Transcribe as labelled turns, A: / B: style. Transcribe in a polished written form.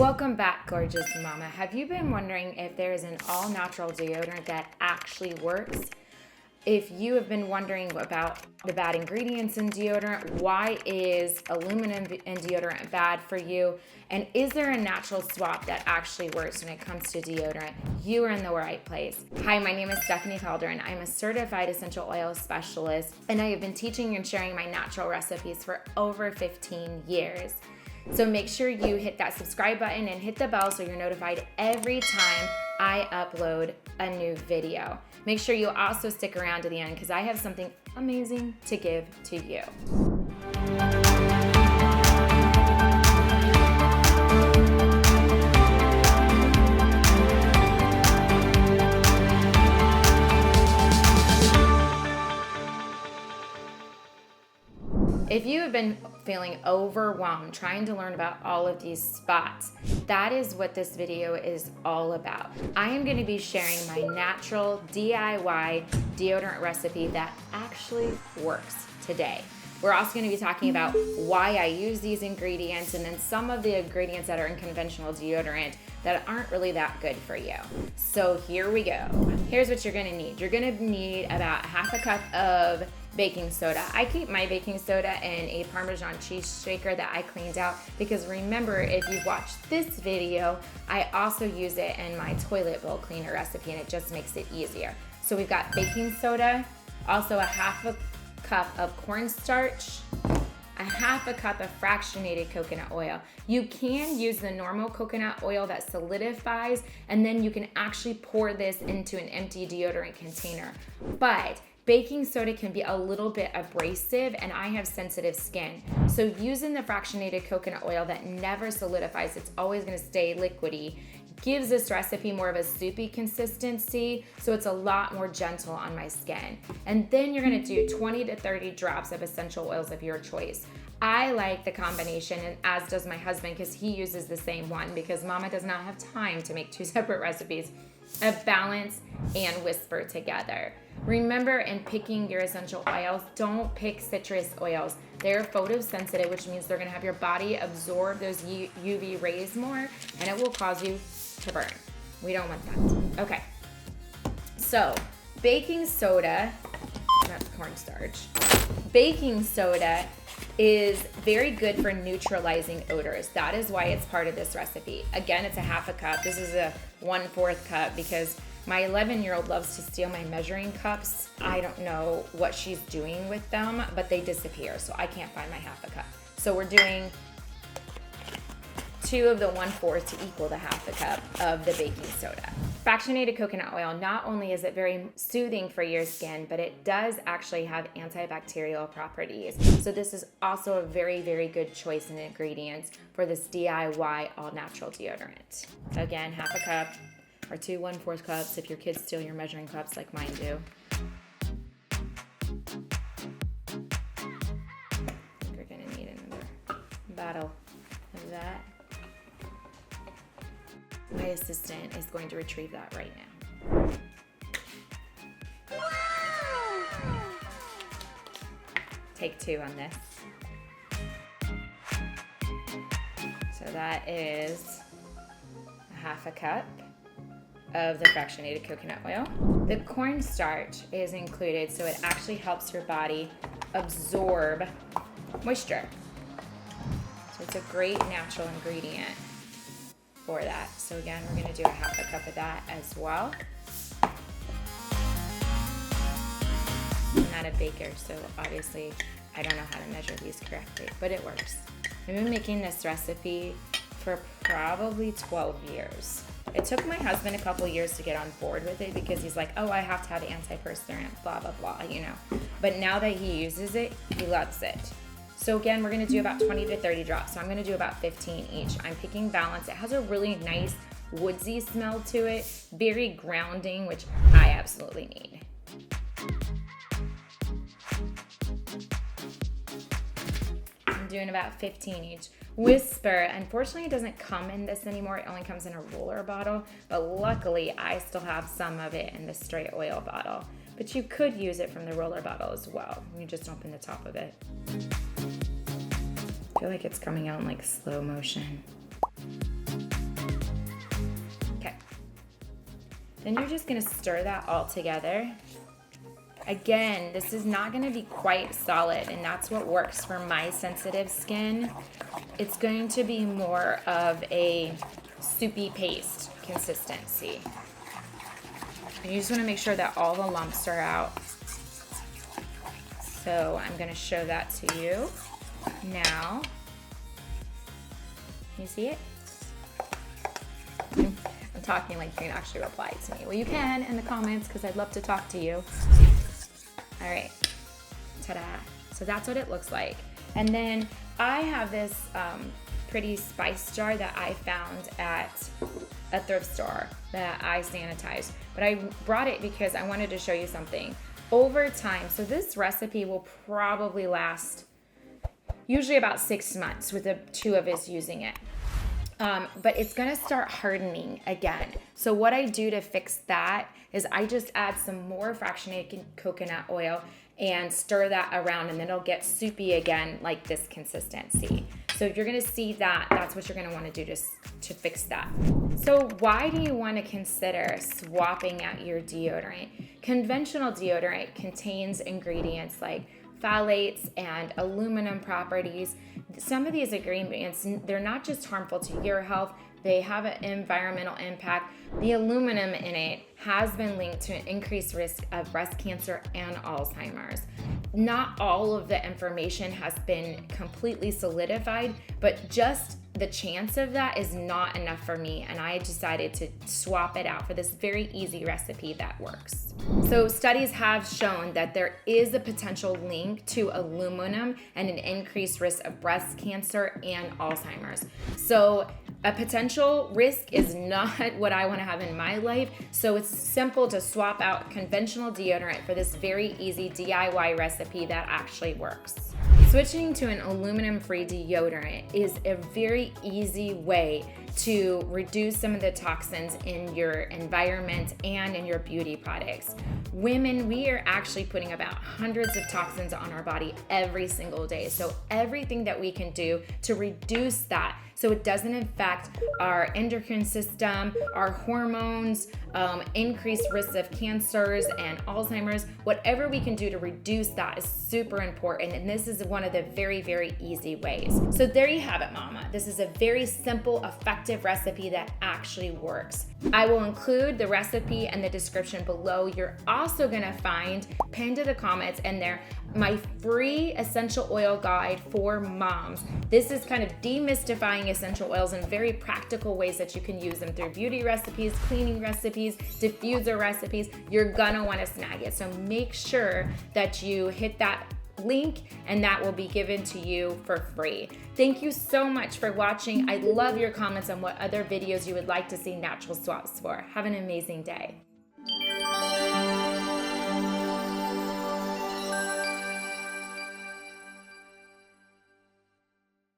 A: Welcome back, gorgeous mama. Have you been wondering if there is an all-natural deodorant that actually works? If you have been wondering about the bad ingredients in deodorant, why is aluminum in deodorant bad for you? And is there a natural swap that actually works when it comes to deodorant? You are in the right place. Hi, my name is Stephanie Calderon. I'm a certified essential oil specialist, and I have been teaching and sharing my natural recipes for over 15 years. So make sure you hit that subscribe button and hit the bell so you're notified every time I upload a new video. Make sure you also stick around to the end because I have something amazing to give to you. If you have been feeling overwhelmed trying to learn about all of these spots, that is what this video is all about. I am going to be sharing my natural DIY deodorant recipe that actually works today. We're also going to be talking about why I use these ingredients and then some of the ingredients that are in conventional deodorant that aren't really that good for you. So here we go. Here's what you're going to need. You're going to need about half a cup of baking soda. I keep my baking soda in a Parmesan cheese shaker that I cleaned out because remember, if you've watched this video, I also use it in my toilet bowl cleaner recipe and it just makes it easier. So we've got baking soda, also a half a cup of cornstarch, a half a cup of fractionated coconut oil. You can use the normal coconut oil that solidifies, and then you can actually pour this into an empty deodorant container. But baking soda can be a little bit abrasive and I have sensitive skin. So using the fractionated coconut oil that never solidifies, it's always gonna stay liquidy, gives this recipe more of a soupy consistency, so it's a lot more gentle on my skin. And then you're gonna do 20 to 30 drops of essential oils of your choice. I like the combination, and as does my husband, because he uses the same one, because mama does not have time to make two separate recipes of balance and whisper together. Remember, in picking your essential oils, don't pick citrus oils. They're photosensitive, which means they're gonna have your body absorb those UV rays more, and it will cause you to burn. We don't want that. Okay, so baking soda, that's cornstarch. Baking soda is very good for neutralizing odors. That is why it's part of this recipe. Again, it's a half a cup. This is a 1/4 cup because my 11-year-old loves to steal my measuring cups. I don't know what she's doing with them, but they disappear, so I can't find my half a cup. So we're doing 2 of the 1/4 to equal the half a cup of the baking soda. Fractionated coconut oil, not only is it very soothing for your skin, but it does actually have antibacterial properties. So this is also a very, very good choice in ingredients for this DIY all-natural deodorant. Again, half a cup or 2 1/4 cups if your kids steal your measuring cups like mine do. I think we're gonna need another bottle of that. My assistant is going to retrieve that right now. Wow. Take 2 on this. So that is a half a cup of the fractionated coconut oil. The cornstarch is included, so it actually helps your body absorb moisture. So it's a great natural ingredient for that. So again, we're gonna do a half a cup of that as well. I'm not a baker, so obviously I don't know how to measure these correctly, but it works. I've been making this recipe for probably 12 years. It took my husband a couple years to get on board with it because he's like, oh, I have to have antiperspirant, blah, blah, blah, you know. But now that he uses it, he loves it. So again, we're gonna do about 20 to 30 drops. So I'm gonna do about 15 each. I'm picking balance. It has a really nice woodsy smell to it, very grounding, which I absolutely need. I'm doing about 15 each. Whisper, unfortunately it doesn't come in this anymore. It only comes in a roller bottle, but luckily I still have some of it in the straight oil bottle. But you could use it from the roller bottle as well. You just open the top of it. I feel like it's coming out in like slow motion. Then you're just gonna stir that all together. Again, this is not gonna be quite solid, and that's what works for my sensitive skin. It's going to be more of a soupy paste consistency. And you just wanna make sure that all the lumps are out. So I'm gonna show that to you now. You see it? I'm talking like you can actually reply to me. Well, you can in the comments because I'd love to talk to you. All right, ta-da. So that's what it looks like. And then I have this pretty spice jar that I found at a thrift store that I sanitize. But I brought it because I wanted to show you something. Over time, so this recipe will probably last usually about 6 months with the two of us using it. But it's gonna start hardening again. So what I do to fix that is I just add some more fractionated coconut oil and stir that around, and then it'll get soupy again like this consistency. So you're gonna see that, that's what you're gonna wanna do to fix that. So why do you wanna consider swapping out your deodorant? Conventional deodorant contains ingredients like phthalates and aluminum properties. Some of these ingredients, they're not just harmful to your health, they have an environmental impact. The aluminum in it has been linked to an increased risk of breast cancer and Alzheimer's. Not all of the information has been completely solidified, but just the chance of that is not enough for me, and I decided to swap it out for this very easy recipe that works. So studies have shown that there is a potential link to aluminum and an increased risk of breast cancer and Alzheimer's. So a potential risk is not what I want to have in my life, so it's simple to swap out conventional deodorant for this very easy DIY recipe that actually works. Switching to an aluminum-free deodorant is a very easy way to reduce some of the toxins in your environment and in your beauty products. Women, we are actually putting about hundreds of toxins on our body every single day. So everything that we can do to reduce that so it doesn't affect our endocrine system, our hormones, increased risks of cancers and Alzheimer's, whatever we can do to reduce that is super important. And this is one of the very, very easy ways. So there you have it, mama. This is a very simple, effective recipe that actually works. I will include the recipe and the description below. You're also gonna find pinned to the comments in there my free essential oil guide for moms. This is kind of demystifying essential oils in very practical ways that you can use them through beauty recipes, cleaning recipes, diffuser recipes. You're gonna wanna snag it. So make sure that you hit that link and that will be given to you for free. Thank you so much for watching. I love your comments on what other videos you would like to see natural swaps for. Have an amazing day.